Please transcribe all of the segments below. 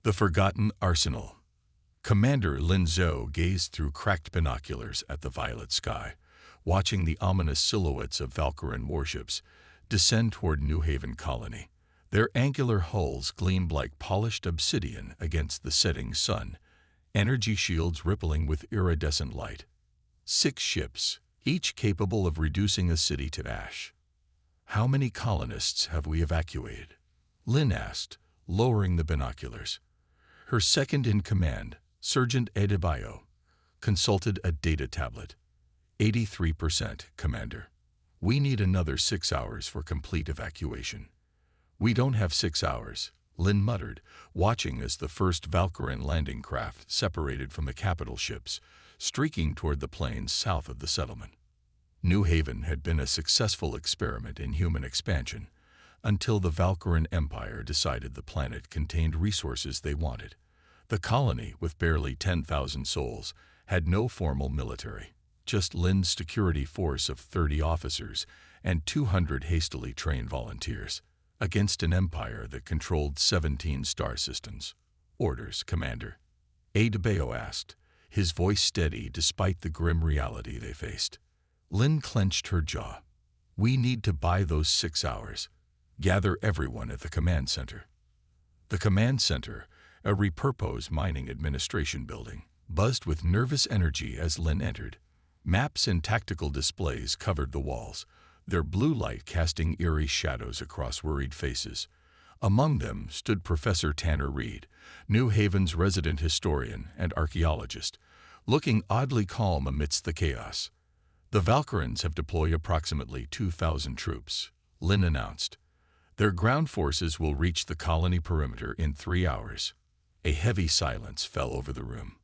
The Forgotten Arsenal. Commander Lin Zhou gazed through cracked binoculars at the violet sky, watching the ominous silhouettes of Valkyran warships descend toward New Haven Colony. Their angular hulls gleamed like polished obsidian against the setting sun, energy shields rippling with iridescent light. 6 ships, each capable of reducing a city to ash. "How many colonists have we evacuated?" Lin asked, lowering the binoculars. Her second-in-command, Sergeant Adebayo, consulted a data tablet. 83%, Commander. We need another 6 hours for complete evacuation. We don't have 6 hours, Lin muttered, watching as the first Valkyran landing craft separated from the capital ships, streaking toward the plains south of the settlement. New Haven had been a successful experiment in human expansion, until the Valkyran Empire decided the planet contained resources they wanted. The colony, with barely 10,000 souls, had no formal military, just Lin's security force of 30 officers and 200 hastily trained volunteers, against an empire that controlled 17 star systems. "Orders, Commander," Adebayo asked, his voice steady despite the grim reality they faced. Lin clenched her jaw. "We need to buy those 6 hours. Gather everyone at the command center." The command center, a repurposed mining administration building, buzzed with nervous energy as Lin entered. Maps and tactical displays covered the walls, their blue light casting eerie shadows across worried faces. Among them stood Professor Tanner Reed, New Haven's resident historian and archaeologist, looking oddly calm amidst the chaos. "The Valkyrans have deployed approximately 2,000 troops," Lin announced. "Their ground forces will reach the colony perimeter in 3 hours. A heavy silence fell over the room.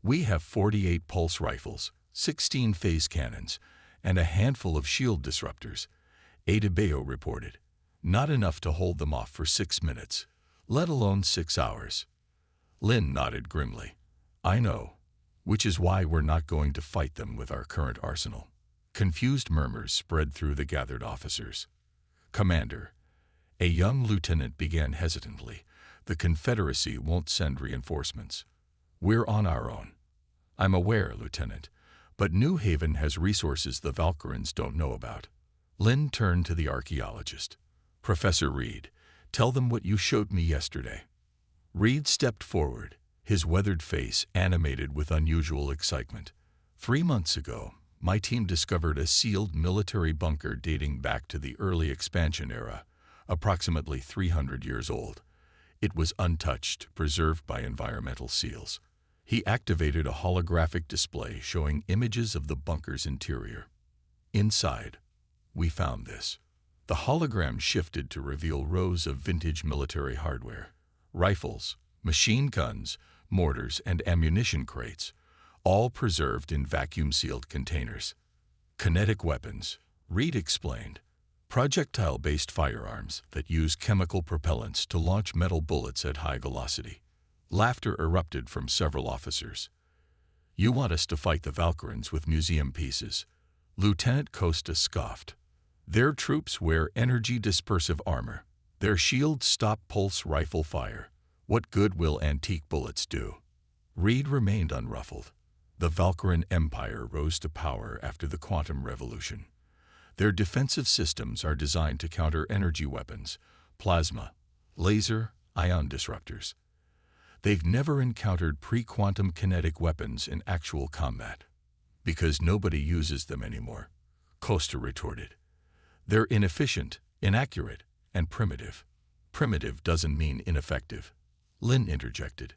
"We have 48 pulse rifles, 16 phase cannons, and a handful of shield disruptors," Adebayo reported. "Not enough to hold them off for 6 minutes, let alone 6 hours. Lin nodded grimly. "I know, which is why we're not going to fight them with our current arsenal." Confused murmurs spread through the gathered officers. "Commander," a young lieutenant began hesitantly, "the Confederacy won't send reinforcements. We're on our own." "I'm aware, Lieutenant, but New Haven has resources the Valkyrans don't know about." Lin turned to the archaeologist. "Professor Reed, tell them what you showed me yesterday." Reed stepped forward, his weathered face animated with unusual excitement. 3 months ago, my team discovered a sealed military bunker dating back to the early expansion era, approximately 300 years old. It was untouched, preserved by environmental seals. He activated a holographic display showing images of the bunker's interior. "Inside, we found this." The hologram shifted to reveal rows of vintage military hardware: rifles, machine guns, mortars, and ammunition crates, all preserved in vacuum-sealed containers. "Kinetic weapons," Reed explained. "Projectile-based firearms that use chemical propellants to launch metal bullets at high velocity." Laughter erupted from several officers. "You want us to fight the Valkyrans with museum pieces?" Lieutenant Costa scoffed. "Their troops wear energy-dispersive armor. Their shields stop pulse rifle fire. What good will antique bullets do?" Reed remained unruffled. The Valkyran Empire rose to power after the quantum revolution. Their defensive systems are designed to counter energy weapons, plasma, laser, ion disruptors. They've never encountered pre-quantum kinetic weapons in actual combat. "Because nobody uses them anymore," Costa retorted. "They're inefficient, inaccurate, and primitive." "Primitive doesn't mean ineffective," Lin interjected.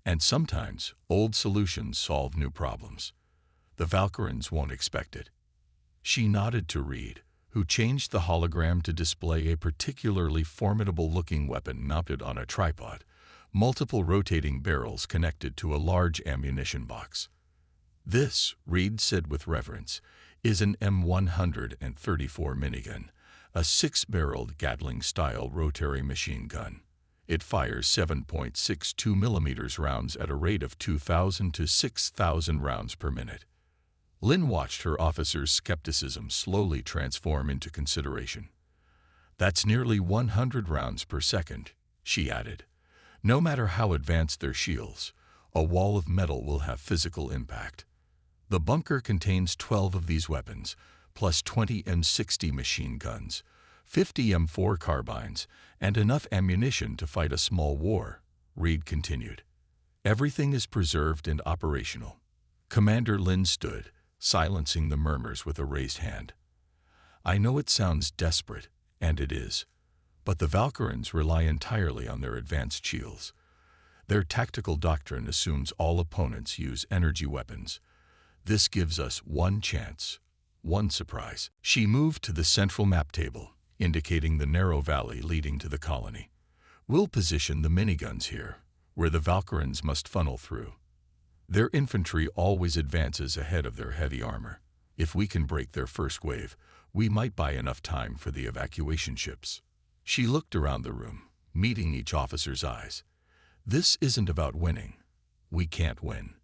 "And sometimes old solutions solve new problems. The Valkyrans won't expect it." She nodded to Reed, who changed the hologram to display a particularly formidable-looking weapon mounted on a tripod, multiple rotating barrels connected to a large ammunition box. "This," Reed said with reverence, "is an M134 minigun, a 6-barreled Gatling-style rotary machine gun. It fires 7.62 mm rounds at a rate of 2,000 to 6,000 rounds per minute." Lin watched her officer's skepticism slowly transform into consideration. "That's nearly 100 rounds per second," she added. No matter how advanced their shields, a wall of metal will have physical impact. The bunker contains 12 of these weapons, plus 20 M60 machine guns, 50 M4 carbines, and enough ammunition to fight a small war, Reed continued. Everything is preserved and operational. Commander Lin stood, silencing the murmurs with a raised hand. I know it sounds desperate, and it is, but the Valkyrans rely entirely on their advanced shields. Their tactical doctrine assumes all opponents use energy weapons. This gives us one chance, one surprise. She moved to the central map table, indicating the narrow valley leading to the colony. We'll position the miniguns here, where the Valkyrans must funnel through. Their infantry always advances ahead of their heavy armor. If we can break their first wave, we might buy enough time for the evacuation ships. She looked around the room, meeting each officer's eyes. This isn't about winning. We can't win.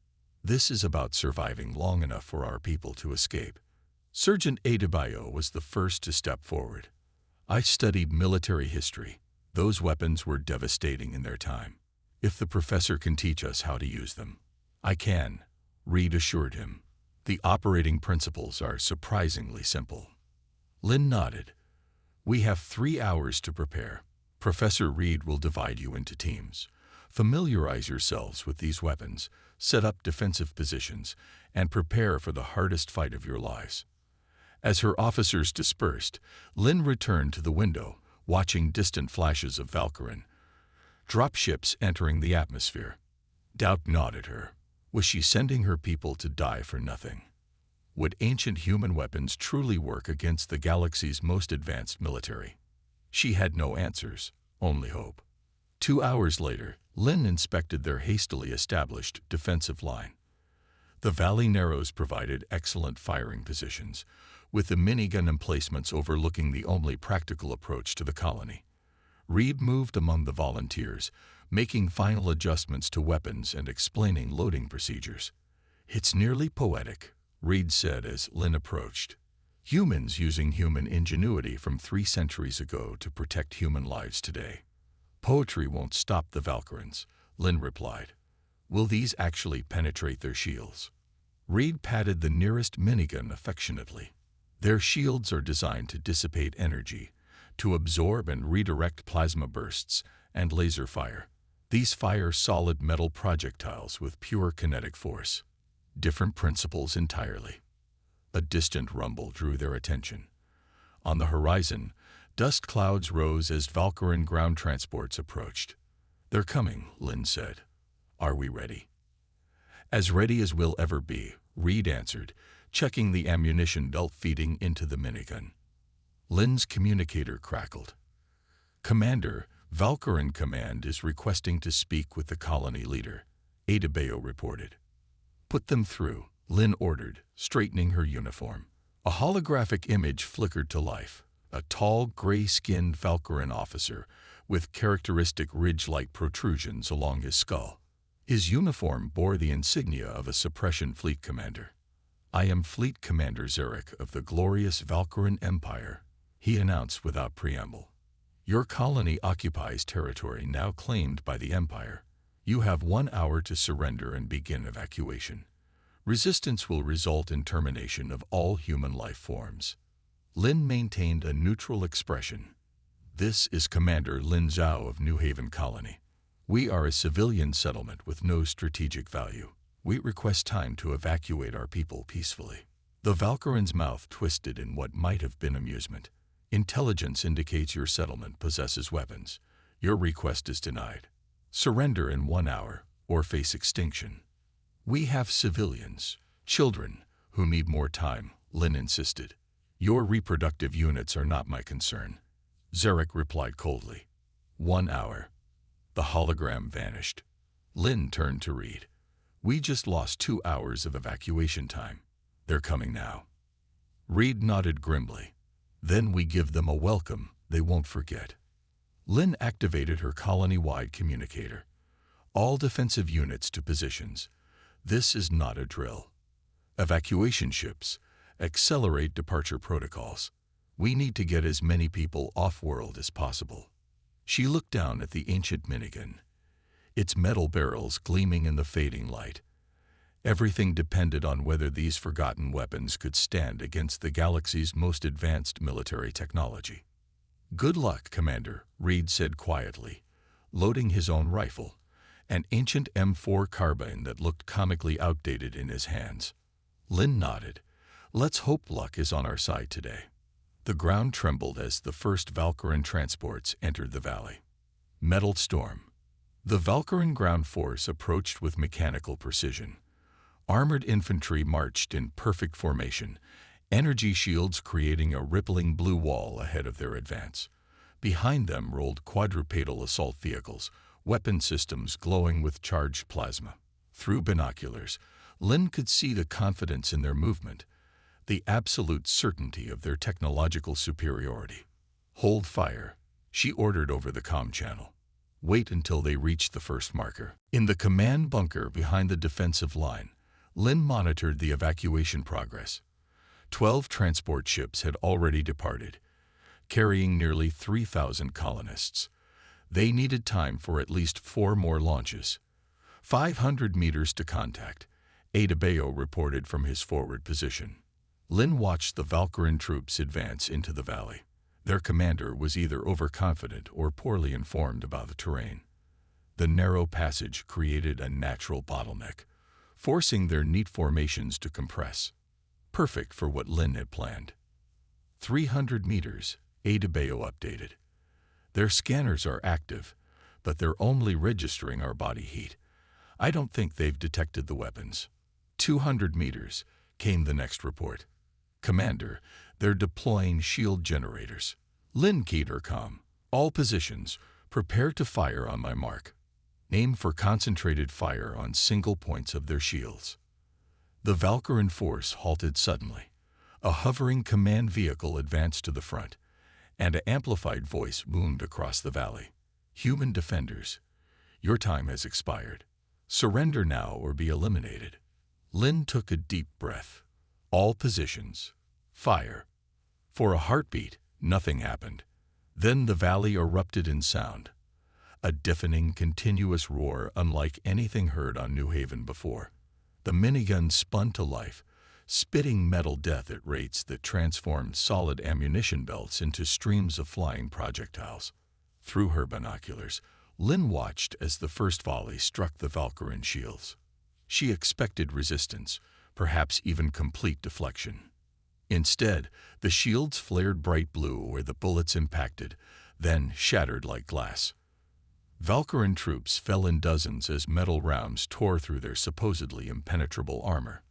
This is about surviving long enough for our people to escape. Sergeant Adebayo was the first to step forward. I studied military history. Those weapons were devastating in their time. If the professor can teach us how to use them, I can, Reed assured him. The operating principles are surprisingly simple. Lin nodded. We have 3 hours to prepare. Professor Reed will divide you into teams. Familiarize yourselves with these weapons, set up defensive positions, and prepare for the hardest fight of your lives. As her officers dispersed, Lin returned to the window, watching distant flashes of Valkyran dropships entering the atmosphere. Doubt gnawed at her. Was she sending her people to die for nothing? Would ancient human weapons truly work against the galaxy's most advanced military? She had no answers, only hope. 2 hours later, Lin inspected their hastily established defensive line. The valley narrows provided excellent firing positions, with the minigun emplacements overlooking the only practical approach to the colony. Reed moved among the volunteers, making final adjustments to weapons and explaining loading procedures. It's nearly poetic, Reed said as Lin approached. Humans using human ingenuity from 3 centuries ago to protect human lives today. Poetry won't stop the Valkyrans, Lin replied. Will these actually penetrate their shields? Reed patted the nearest minigun affectionately. Their shields are designed to dissipate energy, to absorb and redirect plasma bursts and laser fire. These fire solid metal projectiles with pure kinetic force. Different principles entirely. A distant rumble drew their attention. On the horizon, dust clouds rose as Valkyran ground transports approached. They're coming, Lin said. Are we ready? As ready as we'll ever be, Reed answered, checking the ammunition belt feeding into the minigun. Lin's communicator crackled. Commander, Valkyran Command is requesting to speak with the colony leader, Adebayo reported. Put them through, Lin ordered, straightening her uniform. A holographic image flickered to life. A tall, gray-skinned Valkyran officer with characteristic ridge-like protrusions along his skull. His uniform bore the insignia of a suppression fleet commander. I am Fleet Commander Zarek of the glorious Valkyran Empire, he announced without preamble. Your colony occupies territory now claimed by the Empire. You have 1 hour to surrender and begin evacuation. Resistance will result in termination of all human life forms. Lin maintained a neutral expression. This is Commander Lin Zhao of New Haven Colony. We are a civilian settlement with no strategic value. We request time to evacuate our people peacefully. The Valkyran's mouth twisted in what might have been amusement. Intelligence indicates your settlement possesses weapons. Your request is denied. Surrender in 1 hour or face extinction. We have civilians, children, who need more time, Lin insisted. Your reproductive units are not my concern, Zarek replied coldly. 1 hour. The hologram vanished. Lin turned to Reed. We just lost 2 hours of evacuation time. They're coming now. Reed nodded grimly. Then we give them a welcome they won't forget. Lin activated her colony-wide communicator. All defensive units to positions. This is not a drill. Evacuation ships. Accelerate departure protocols. We need to get as many people off-world as possible. She looked down at the ancient minigun. its metal barrels gleaming in the fading light. Everything depended on whether these forgotten weapons could stand against the galaxy's most advanced military technology. "Good luck, Commander," Reed said quietly, loading his own rifle, an ancient M4 carbine that looked comically outdated in his hands. Lynn nodded. "Let's hope luck is on our side today." The ground trembled as the first Valkyran transports entered the valley. Metal storm. The Valkyran ground force approached with mechanical precision. Armored infantry marched in perfect formation, energy shields creating a rippling blue wall ahead of their advance. Behind them rolled quadrupedal assault vehicles, weapon systems glowing with charged plasma. Through binoculars, Lynn could see the confidence in their movement, the absolute certainty of their technological superiority. "Hold fire," she ordered over the comm channel. "Wait until they reach the first marker." In the command bunker behind the defensive line, Lynn monitored the evacuation progress. 12 transport ships had already departed, carrying nearly 3,000 colonists. They needed time for at least 4 more launches. 500 meters to contact, Adebayo reported from his forward position. Lynn watched the Valkyran troops advance into the valley. Their commander was either overconfident or poorly informed about the terrain. The narrow passage created a natural bottleneck, forcing their neat formations to compress. Perfect for what Lynn had planned. 300 meters, Adebayo updated. "Their scanners are active, but they're only registering our body heat. I don't think they've detected the weapons." 200 meters, came the next report. "Commander, they're deploying shield generators." Lynn keyed her comm. "All positions, prepare to fire on my mark." Aim for concentrated fire on single points of their shields. The Valkyran force halted suddenly. A hovering command vehicle advanced to the front, and an amplified voice boomed across the valley. "Human defenders, your time has expired. Surrender now or be eliminated." Lynn took a deep breath. "All positions, fire." For a heartbeat, nothing happened. Then the valley erupted in sound. A deafening, continuous roar unlike anything heard on New Haven before. The minigun spun to life, spitting metal death at rates that transformed solid ammunition belts into streams of flying projectiles. Through her binoculars, Lynn watched as the first volley struck the Valkyran shields. She expected resistance, perhaps even complete deflection. Instead, the shields flared bright blue where the bullets impacted, then shattered like glass. Valkyran troops fell in dozens as metal rounds tore through their supposedly impenetrable armor.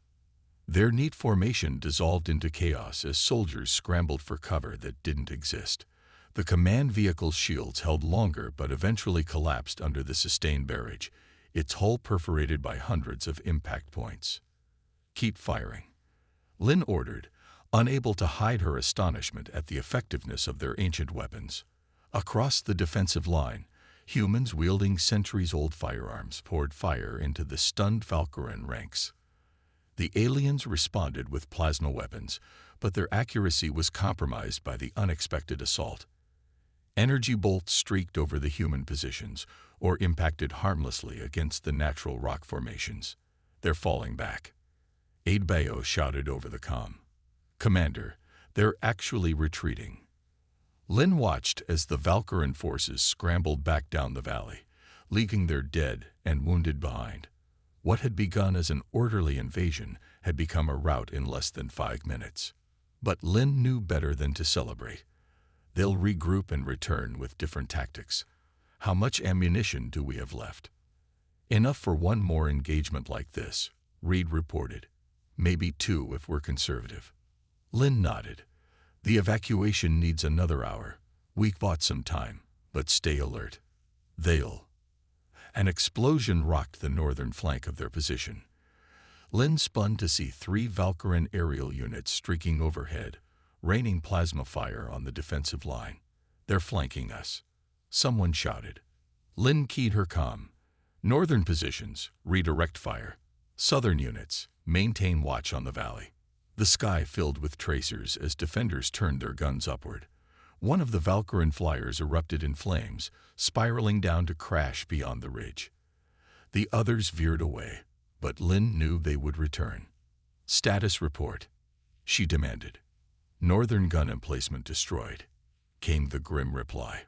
Their neat formation dissolved into chaos as soldiers scrambled for cover that didn't exist. The command vehicle's shields held longer but eventually collapsed under the sustained barrage, its hull perforated by hundreds of impact points. "Keep firing," Lynn ordered, unable to hide her astonishment at the effectiveness of their ancient weapons. Across the defensive line, humans wielding centuries-old firearms poured fire into the stunned Valkyran ranks. The aliens responded with plasma weapons, but their accuracy was compromised by the unexpected assault. Energy bolts streaked over the human positions or impacted harmlessly against the natural rock formations. "They're falling back," Adebayo shouted over the comm. "Commander, they're actually retreating." Lynn watched as the Valkyran forces scrambled back down the valley, leaving their dead and wounded behind. What had begun as an orderly invasion had become a rout in less than 5 minutes. But Lynn knew better than to celebrate. They'll regroup and return with different tactics. How much ammunition do we have left? "Enough for one more engagement like this," Reed reported. "Maybe 2 if we're conservative." Lynn nodded. "The evacuation needs another hour. We've bought some time, but stay alert. They'll..." An explosion rocked the northern flank of their position. Lynn spun to see 3 Valkyran aerial units streaking overhead, raining plasma fire on the defensive line. "They're flanking us," someone shouted. Lynn keyed her comm. "Northern positions, redirect fire. Southern units, maintain watch on the valley." The sky filled with tracers as defenders turned their guns upward. One of the Valkyran flyers erupted in flames, spiraling down to crash beyond the ridge. The others veered away, but Lin knew they would return. "Status report," she demanded. "Northern gun emplacement destroyed," came the grim reply.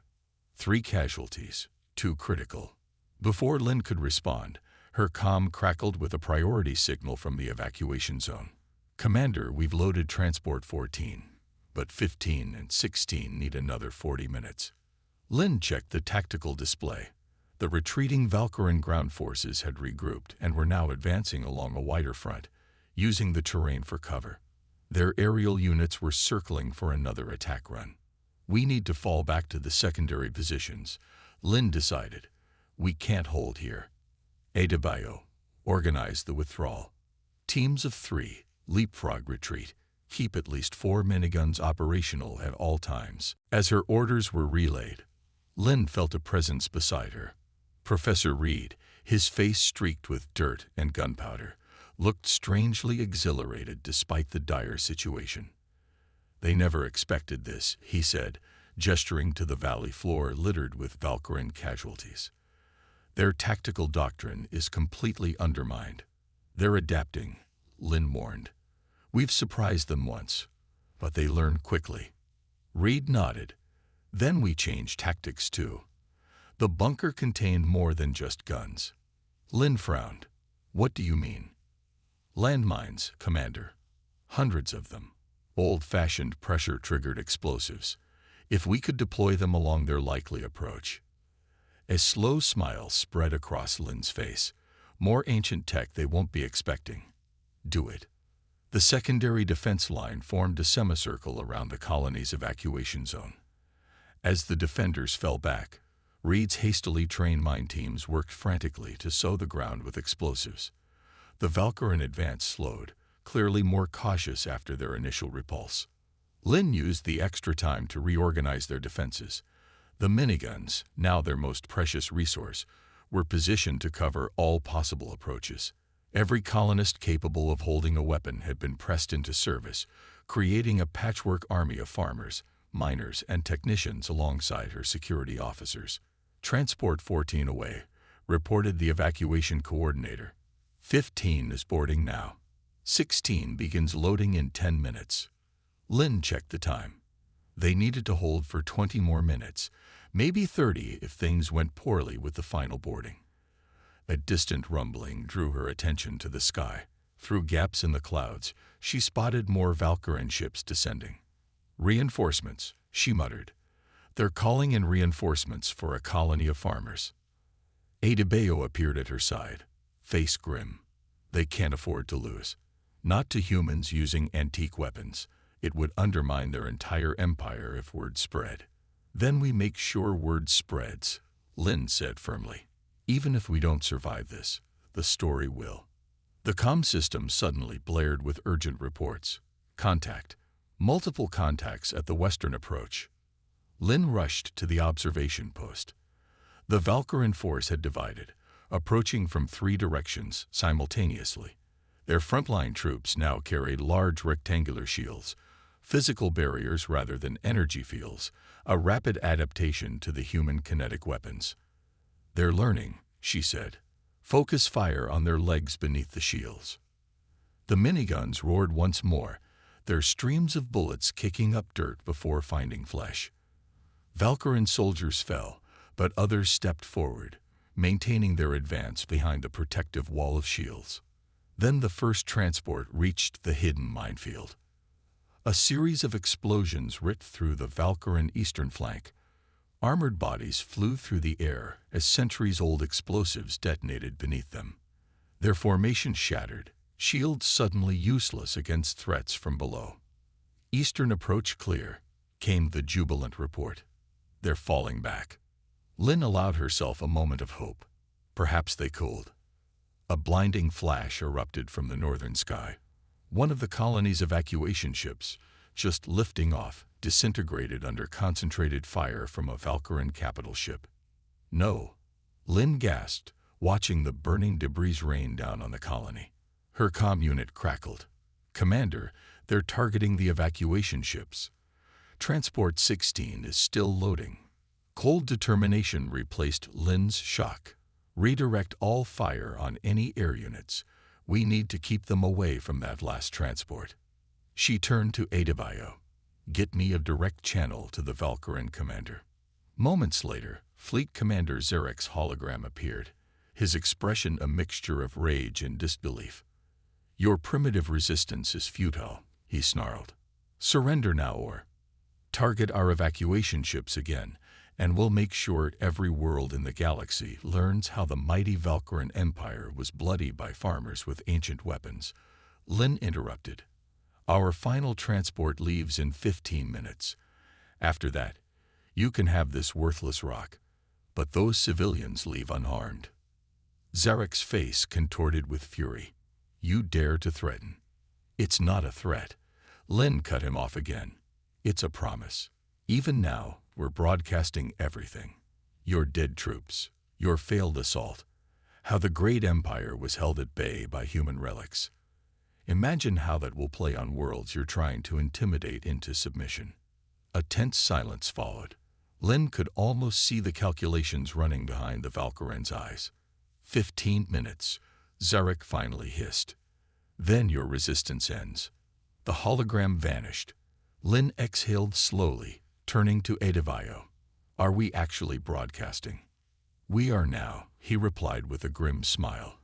3 casualties, 2 critical. Before Lin could respond, her comm crackled with a priority signal from the evacuation zone. "Commander, we've loaded Transport 14, but 15 and 16 need another 40 minutes. Lin checked the tactical display. The retreating Valkyrian ground forces had regrouped and were now advancing along a wider front, using the terrain for cover. Their aerial units were circling for another attack run. "We need to fall back to the secondary positions," Lin decided. "We can't hold here." Adebayo organized the withdrawal. "Teams of 3, leapfrog retreat. Keep at least 4 miniguns operational at all times." As her orders were relayed, Lin felt a presence beside her. Professor Reed, his face streaked with dirt and gunpowder, looked strangely exhilarated despite the dire situation. "They never expected this," he said, gesturing to the valley floor littered with Valkyrian casualties. "Their tactical doctrine is completely undermined. They're adapting," Lin warned. "We've surprised them once, but they learn quickly." Reed nodded. "Then we changed tactics too. The bunker contained more than just guns." Lin frowned. "What do you mean?" "Landmines, Commander. Hundreds of them. Old-fashioned pressure-triggered explosives. If we could deploy them along their likely approach." A slow smile spread across Lin's face. "More ancient tech they won't be expecting." "Do it." The secondary defense line formed a semicircle around the colony's evacuation zone. As the defenders fell back, Reed's hastily trained mine teams worked frantically to sow the ground with explosives. The Valkyrian advance slowed, clearly more cautious after their initial repulse. Lin used the extra time to reorganize their defenses. The miniguns, now their most precious resource, were positioned to cover all possible approaches. Every colonist capable of holding a weapon had been pressed into service, creating a patchwork army of farmers, miners, and technicians alongside her security officers. "Transport 14 away," reported the evacuation coordinator. 15 is boarding now. 16 begins loading in 10 minutes. Lin checked the time. They needed to hold for 20 more minutes, maybe 30 if things went poorly with the final boarding. A distant rumbling drew her attention to the sky. Through gaps in the clouds, she spotted more Valkyrian ships descending. "Reinforcements," she muttered. "They're calling in reinforcements for a colony of farmers." Adebayo appeared at her side, face grim. "They can't afford to lose. Not to humans using antique weapons. It would undermine their entire empire if word spread." "Then we make sure word spreads," Lin said firmly. "Even if we don't survive this, the story will." The comm system suddenly blared with urgent reports. "Contact. Multiple contacts at the western approach." Lin rushed to the observation post. The Valkyrian force had divided, approaching from 3 directions simultaneously. Their frontline troops now carried large rectangular shields, physical barriers rather than energy fields, a rapid adaptation to the human kinetic weapons. "They're learning," she said. "Focus fire on their legs beneath the shields." The miniguns roared once more, their streams of bullets kicking up dirt before finding flesh. Valkyrian soldiers fell, but others stepped forward, maintaining their advance behind a protective wall of shields. Then the first transport reached the hidden minefield. A series of explosions ripped through the Valkyrian eastern flank. Armored bodies flew through the air as centuries-old explosives detonated beneath them. Their formation shattered, shields suddenly useless against threats from below. "Eastern approach clear," came the jubilant report. "They're falling back." Lin allowed herself a moment of hope. Perhaps they cooled. A blinding flash erupted from the northern sky. One of the colony's evacuation ships, just lifting off, disintegrated under concentrated fire from a Valkyrian capital ship. "No," Lin gasped, watching the burning debris rain down on the colony. Her comm unit crackled. "Commander, they're targeting the evacuation ships. Transport 16 is still loading." Cold determination replaced Lin's shock. Redirect all fire on any air units. We need to keep them away from that last transport. She turned to Adebayo. Get me a direct channel to the Valkyrian commander. Moments later, Fleet Commander Zarek's hologram appeared, his expression a mixture of rage and disbelief. Your primitive resistance is futile, he snarled. Surrender now or target our evacuation ships again, and we'll make sure every world in the galaxy learns how the mighty Valkyrian Empire was bloodied by farmers with ancient weapons. Lin interrupted. Our final transport leaves in 15 minutes. After that, you can have this worthless rock, but those civilians leave unharmed. Zarek's face contorted with fury. You dare to threaten? It's not a threat. Lin cut him off again. It's a promise. Even now, we're broadcasting everything. Your dead troops, your failed assault, how the great empire was held at bay by human relics. Imagine how that will play on worlds you're trying to intimidate into submission. A tense silence followed. Lin could almost see the calculations running behind the Valkyrian's eyes. 15 minutes, Zarek finally hissed. Then your resistance ends. The hologram vanished. Lin exhaled slowly, turning to Adebayo. Are we actually broadcasting? We are now, he replied with a grim smile,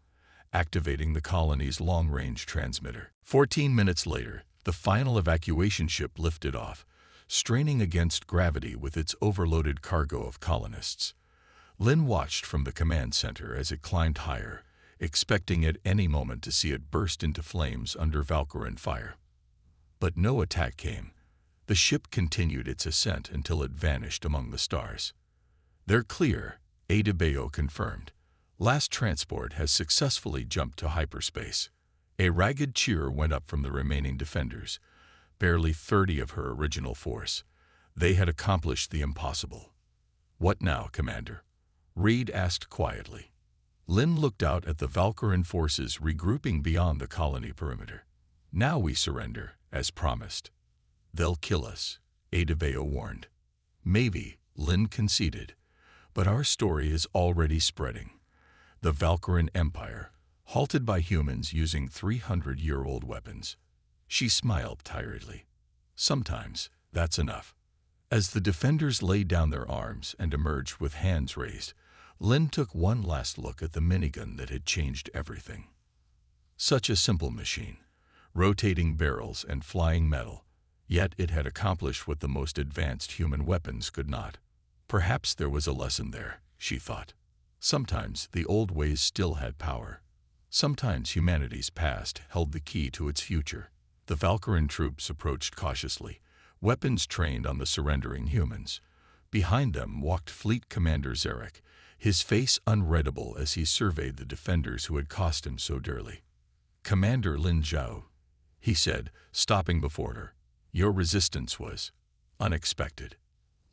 activating the colony's long-range transmitter. 14 minutes later, the final evacuation ship lifted off, straining against gravity with its overloaded cargo of colonists. Lin watched from the command center as it climbed higher, expecting at any moment to see it burst into flames under Valkyrian fire. But no attack came. The ship continued its ascent until it vanished among the stars. They're clear, Adebayo confirmed. Last transport has successfully jumped to hyperspace. A ragged cheer went up from the remaining defenders, barely 30 of her original force. They had accomplished the impossible. What now, Commander? Reed asked quietly. Lin looked out at the Valkyrian forces regrouping beyond the colony perimeter. Now we surrender, as promised. They'll kill us, Adebayo warned. Maybe, Lin conceded, but our story is already spreading. The Valkyrian Empire, halted by humans using 300-year-old weapons. She smiled tiredly. Sometimes, that's enough. As the defenders laid down their arms and emerged with hands raised, Lin took one last look at the minigun that had changed everything. Such a simple machine, rotating barrels and flying metal, yet it had accomplished what the most advanced human weapons could not. Perhaps there was a lesson there, she thought. Sometimes the old ways still had power. Sometimes humanity's past held the key to its future. The Valkyrian troops approached cautiously, weapons trained on the surrendering humans. Behind them walked Fleet Commander Zarek, his face unreadable as he surveyed the defenders who had cost him so dearly. Commander Lin Zhao, he said, stopping before her. Your resistance was unexpected.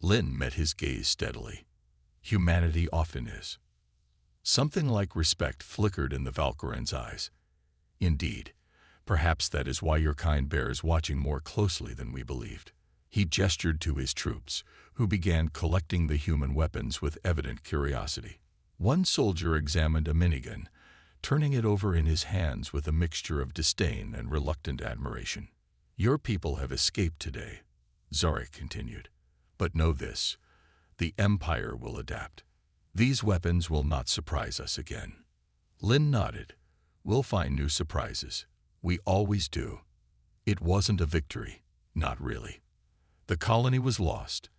Lin met his gaze steadily. Humanity often is. Something like respect flickered in the Valkyrian's eyes. Indeed, perhaps that is why your kind bears watching more closely than we believed. He gestured to his troops, who began collecting the human weapons with evident curiosity. One soldier examined a minigun, turning it over in his hands with a mixture of disdain and reluctant admiration. Your people have escaped today, Zarek continued. But know this, the Empire will adapt. These weapons will not surprise us again. Lin nodded. We'll find new surprises. We always do. It wasn't a victory, not really. The colony was lost,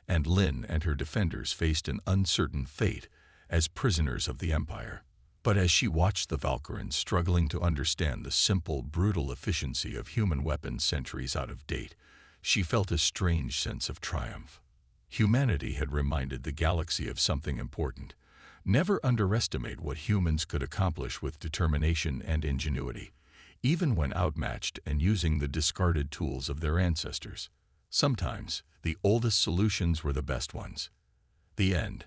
and Lin and her defenders faced an uncertain fate as prisoners of the Empire. But as she watched the Valkyrians struggling to understand the simple, brutal efficiency of human weapons centuries out of date, she felt a strange sense of triumph. Humanity had reminded the galaxy of something important. Never underestimate what humans could accomplish with determination and ingenuity, even when outmatched and using the discarded tools of their ancestors. Sometimes, the oldest solutions were the best ones. The end.